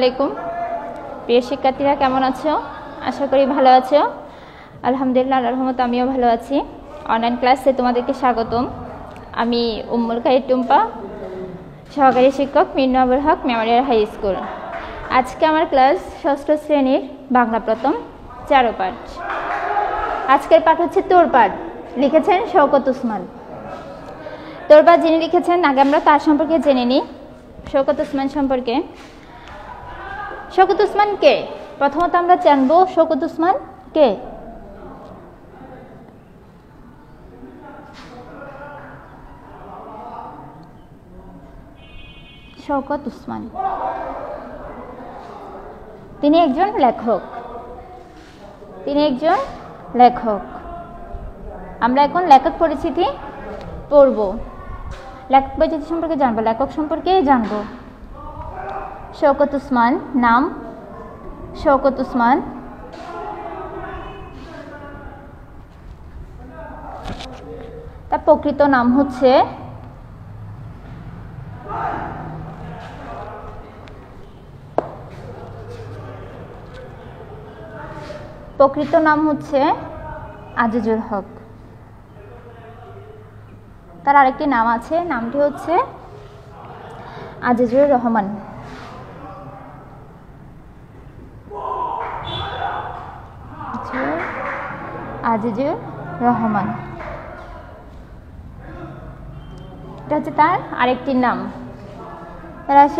আলাইকুম প্রিয় শিক্ষার্থীরা, কেমন আছো? আশা করি ভালো আছো। আলহামদুলিল্লাহ, আল্লাহর রহমতে আমিও ভালো আছি। অনলাইন ক্লাসে তোমাদেরকে স্বাগতম। আমি উম্মুল খাইর টুম্পা, সহকারী শিক্ষক মির্নাবুল হক মেমোরিয়াল হাই স্কুল। আজকে আমার ক্লাস ষষ্ঠ শ্রেণীর বাংলা প্রথম 4 পাঠ। আজকের পাঠ হচ্ছে তোরপাঠ। লিখেছেন শওকত উসমান। তোরপাঠ যিনি লিখেছেন, আগে আমরা তার সম্পর্কে জেনে নিই। শওকত উসমান সম্পর্কে। শওকত উসমান কে? প্রথমত আমরা জানবো শওকত উসমান কে। শওকত উসমান তিনি একজন লেখক। আমরা এখন লেখক পরিচিতি পড়ব। লেখক পরিচিতি সম্পর্কে জানবো, লেখক সম্পর্কে জানবো। শওকত উসমান নাম শওকত উসমান তার প্রকৃত নাম হচ্ছে আজিজুল হক। তার আরেকটি নাম আছে, নামটি হচ্ছে আজিজুর রহমান। আজিজুর রহমান এটা হচ্ছে তার আরেকটি নাম।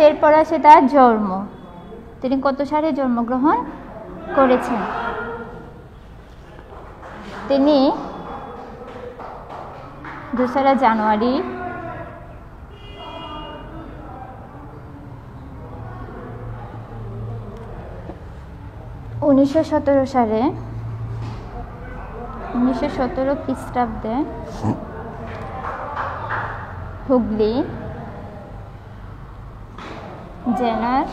এরপর আসে তার জন্ম। তিনি কত সালে জন্মগ্রহণ করেছেন? তিনি 2 জানুয়ারি 1917 সালে 1917 খ্রিস্টাব্দে হুগলি জেলার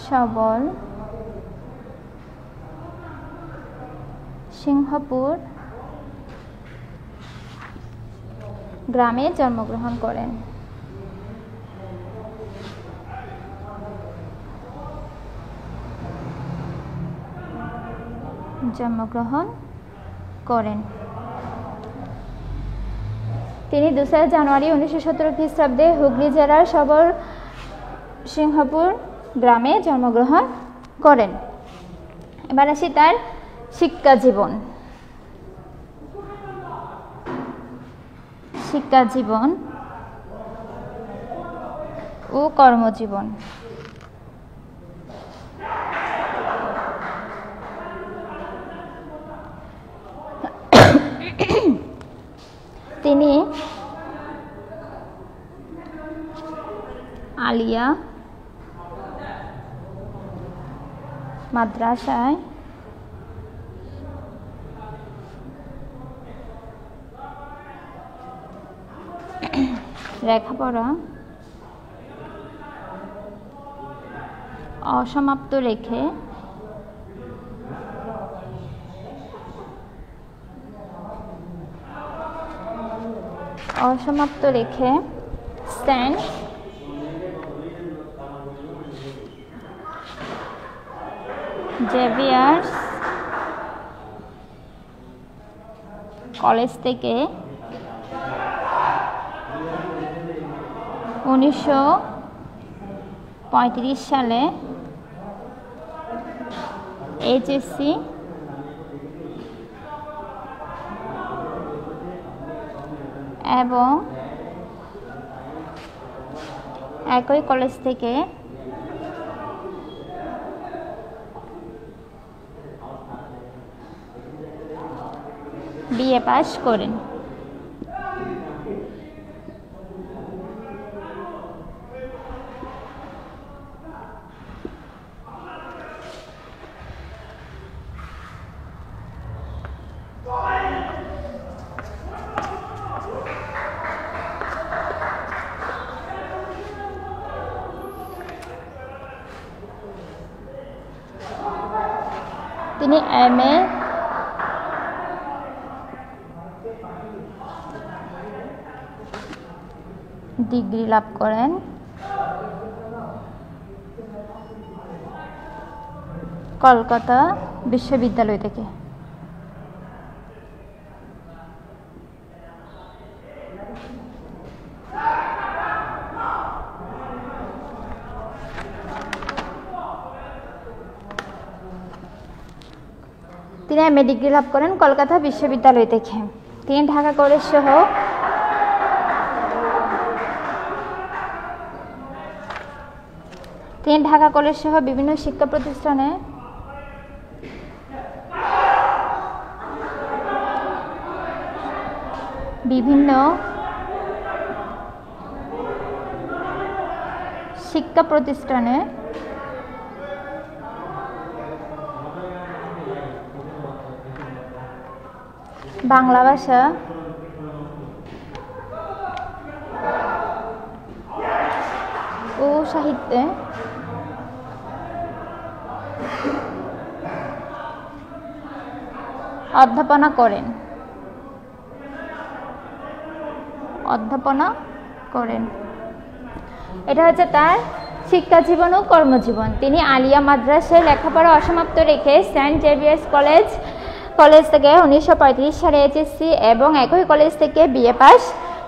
সবল সিংহপুর গ্রামে জন্মগ্রহণ করেন। তিনি 2 জানুয়ারি 1917 খ্রিস্টাব্দে হুগলি জেলার সবল সিংহপুর গ্রামে জন্মগ্রহণ করেন। এবার আসি তার শিক্ষা জীবন ও কর্মজীবন। তিনি আলিয়া মাদ্রাসায় লেখাপড়া অসমাপ্ত রেখে সেন্ট জেভিয়ার্স কলেজ থেকে 1935 সালে এইচএসসি এবং একই কলেজ থেকে বিএ পাস করেন। তিনি এমএ ডিগ্রি লাভ করেন কলকাতা বিশ্ববিদ্যালয় থেকে। তিনি এমএ ডিগ্রি লাভ করেন কলকাতা বিশ্ববিদ্যালয় থেকে। তিনি ঢাকা কলেজ সহ বিভিন্ন শিক্ষা প্রতিষ্ঠানে বাংলা ভাষা ও সাহিত্যে অধ্যাপনা করেন। এটা হচ্ছে তার শিক্ষা জীবন ও কর্মজীবন। তিনি আলিয়া মাদ্রাসায় লেখাপড়া অসমাপ্ত রেখে সেন্ট জেভিয়ার্স কলেজ থেকে 1935 সালে এইচএসসি এবং একই কলেজ থেকে বিএ পাস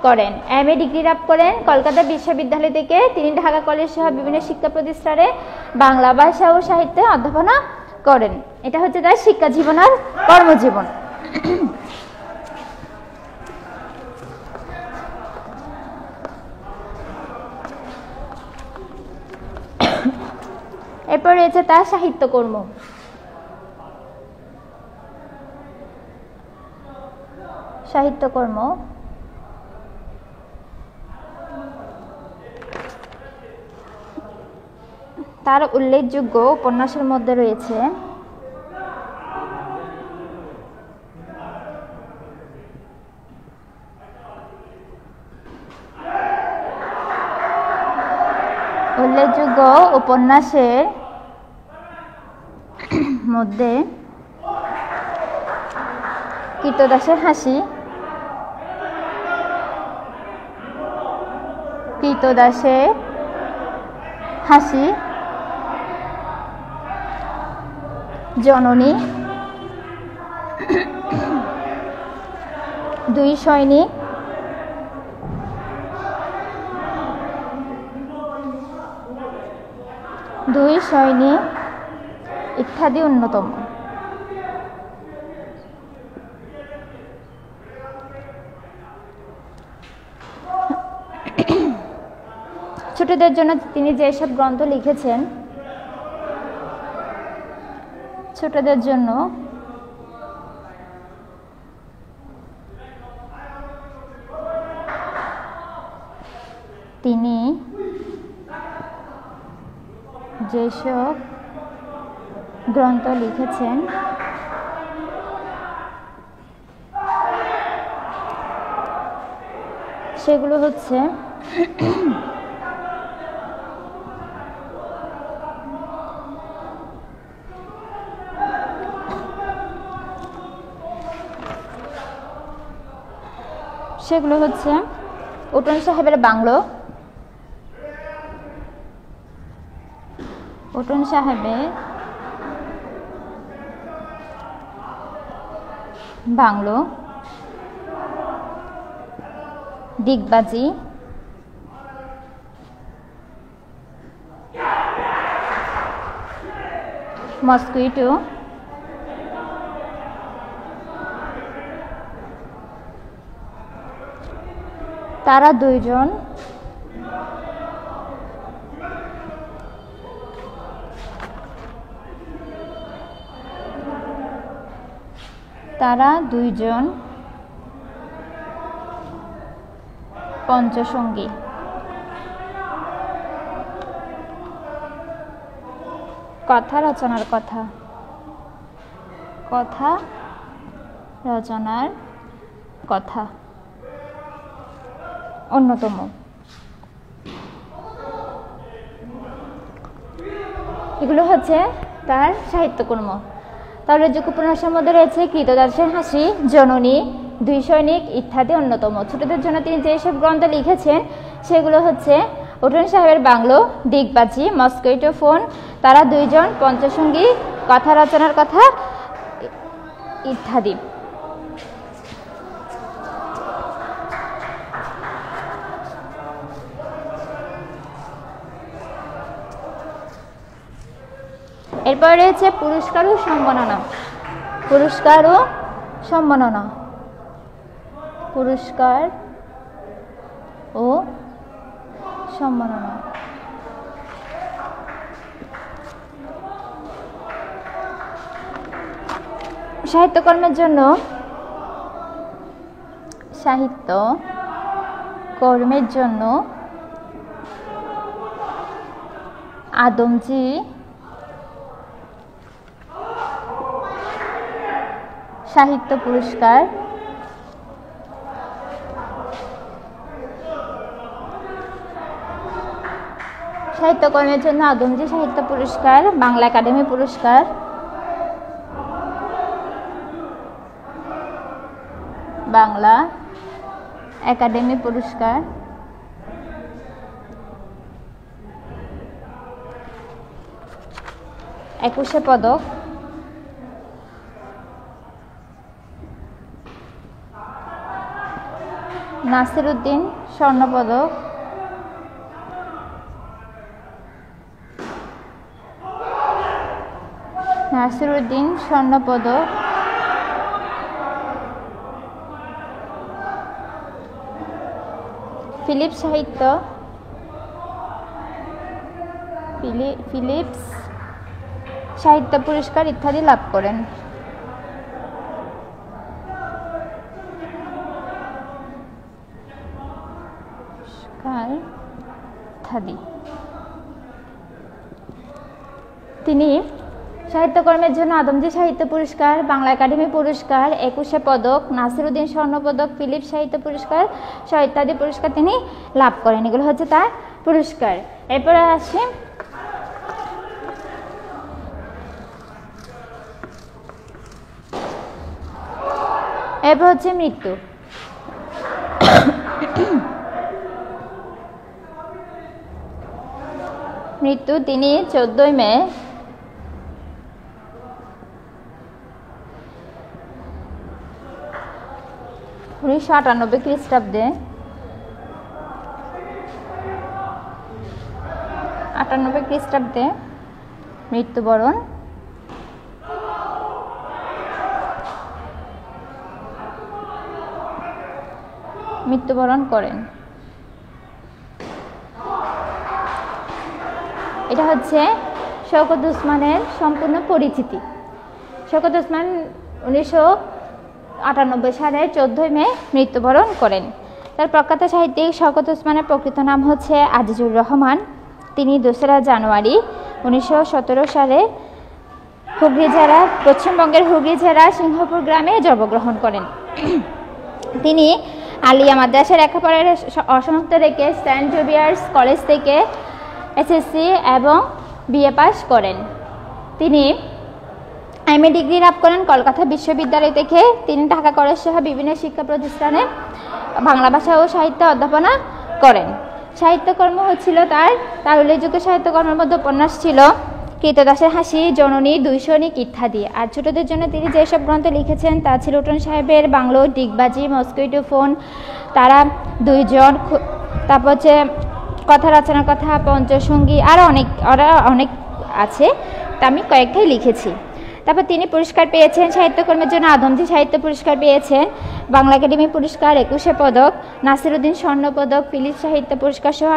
করেন। এমএ ডিগ্রি লাভ করেন কলকাতা বিশ্ববিদ্যালয় থেকে। তিনি ঢাকা কলেজ সহ বিভিন্ন শিক্ষা প্রতিষ্ঠানে বাংলা ভাষা ও সাহিত্যে অধ্যাপনা করেন। এটা হচ্ছে তার শিক্ষা জীবন আর কর্মজীবন। এরপর রয়েছে তার সাহিত্যকর্ম। তার উল্লেখযোগ্য উপন্যাসের মধ্যে রয়েছে কৃতদাসের হাসি, জননী, দুই সৈনিক, ইত্যাদি অন্যতম। ছোটদের জন্য তিনি যেসব গ্রন্থ লিখেছেন, ছোটদের জন্য তিনি যেসব গ্রন্থ লিখেছেন সেগুলো হচ্ছে উটন সাহেবের বাংলো, ডিগবাজি, মস্কুইটো, তারা দুইজন, পঞ্চসঙ্গী। কথা রচনার কথা অন্যতম। এগুলো হচ্ছে তার সাহিত্যকর্ম। তার উল্লেখযোগ্য উপন্যাসের মধ্যে রয়েছে কৃতদাসের হাসি, জননী, দুই সৈনিক ইত্যাদি অন্যতম। ছোটদের জন্য তিনি যেসব গ্রন্থ লিখেছেন সেগুলো হচ্ছে উঠোন সাহেবের বাংলো, ডিগবাজি, মস্কিটো ফোন, তারা দুইজন, পঞ্চসঙ্গী, কথা রচনার কথা ইত্যাদি। এরপরে রয়েছে পুরস্কার ও সম্মাননা। পুরস্কার ও সম্মাননা। পুরস্কার ও সম্মাননা। সাহিত্যকর্মের জন্য আদমজী সাহিত্য পুরস্কার, সাহিত্যকর্মের জন্য আদমজী সাহিত্য পুরস্কার, বাংলা একাডেমি পুরস্কার, বাংলা একাডেমি পুরস্কার, একুশে পদক, নাসিরউদ্দিন স্বর্ণপদক, নাসিরউদ্দিন স্বর্ণপদক, ফিলিপস সাহিত্য পুরস্কার ইত্যাদি লাভ করেন। তিনি সাহিত্যকর্মের জন্য আদমজী সাহিত্য পুরস্কার, বাংলা একাডেমি পুরস্কার, একুশে পদক, নাসিরউদ্দিন স্বর্ণপদক, ফিলিপস সাহিত্য পুরস্কার সহ ইত্যাদি পুরস্কার তিনি লাভ করেন। এগুলো হচ্ছে তার পুরস্কার। এরপরে আসি এরপর হচ্ছে মৃত্যু। মৃত্যু তিনি 14 মে 1998 খ্রিস্টাব্দে 98 খ্রিস্টাব্দে মৃত্যুবরণ করেন। এটা হচ্ছে শওকত ওসমানের সম্পূর্ণ পরিচিতি। শওকত ওসমান 1998 সালের 14 মে মৃত্যুবরণ করেন। তার প্রখ্যাত সাহিত্যিক শওকত ওসমানের প্রকৃত নাম হচ্ছে আজিজুর রহমান। তিনি 2রা জানুয়ারি 1917 সালে পশ্চিমবঙ্গের হুগলি জেলার সিংহপুর গ্রামে জন্মগ্রহণ করেন। তিনি আলিয়া মাদ্রাসার লেখাপড়ার অসমাপ্ত রেখে সেন্ট জেভিয়ার্স কলেজ থেকে এসএসসি এবং বিএ পাস করেন। তিনি এমএ ডিগ্রি লাভ করেন কলকাতা বিশ্ববিদ্যালয় থেকে। তিনি ঢাকা কলেজ সহ বিভিন্ন শিক্ষা প্রতিষ্ঠানে বাংলা ভাষা ও সাহিত্য অধ্যাপনা করেন। সাহিত্যকর্ম হচ্ছিল তার উল্লেখযোগ্য সাহিত্যকর্মের মধ্যে উপন্যাস ছিল কৃতদাসের হাসি, জননী, 2 সৈনিক ইত্যাদি। আর ছোটদের জন্য তিনি যেসব গ্রন্থ লিখেছেন তা ছিল উঠোন সাহেবের বাংলো, ডিগবাজি, মস্কিটো ফোন, তারা দুইজন, তারপর হচ্ছে কথা রচনার কথা, পঞ্চসঙ্গী, আরও অনেক আছে, তা আমি কয়েকটাই লিখেছি। তারপর তিনি পুরস্কার পেয়েছেন সাহিত্যকর্মের জন্য আদমজী সাহিত্য পুরস্কার পেয়েছেন, বাংলা একাডেমি পুরস্কার, একুশে পদক, নাসিরউদ্দিন স্বর্ণপদক, ফিলিপস সাহিত্য পুরস্কার সহ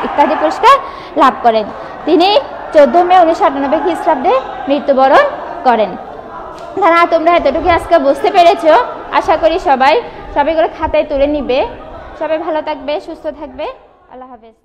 ইত্যাদি পুরস্কার লাভ করেন। তিনি 14 মে 1998 খ্রিস্টাব্দে মৃত্যুবরণ করেন। তোমরা এতটুকু আজকে বুঝতে পেরেছ। আশা করি সবাই করে খাতায় তুলে নিবে। সবাই ভালো থাকবে, সুস্থ থাকবে। আল্লাহ হাফেজ।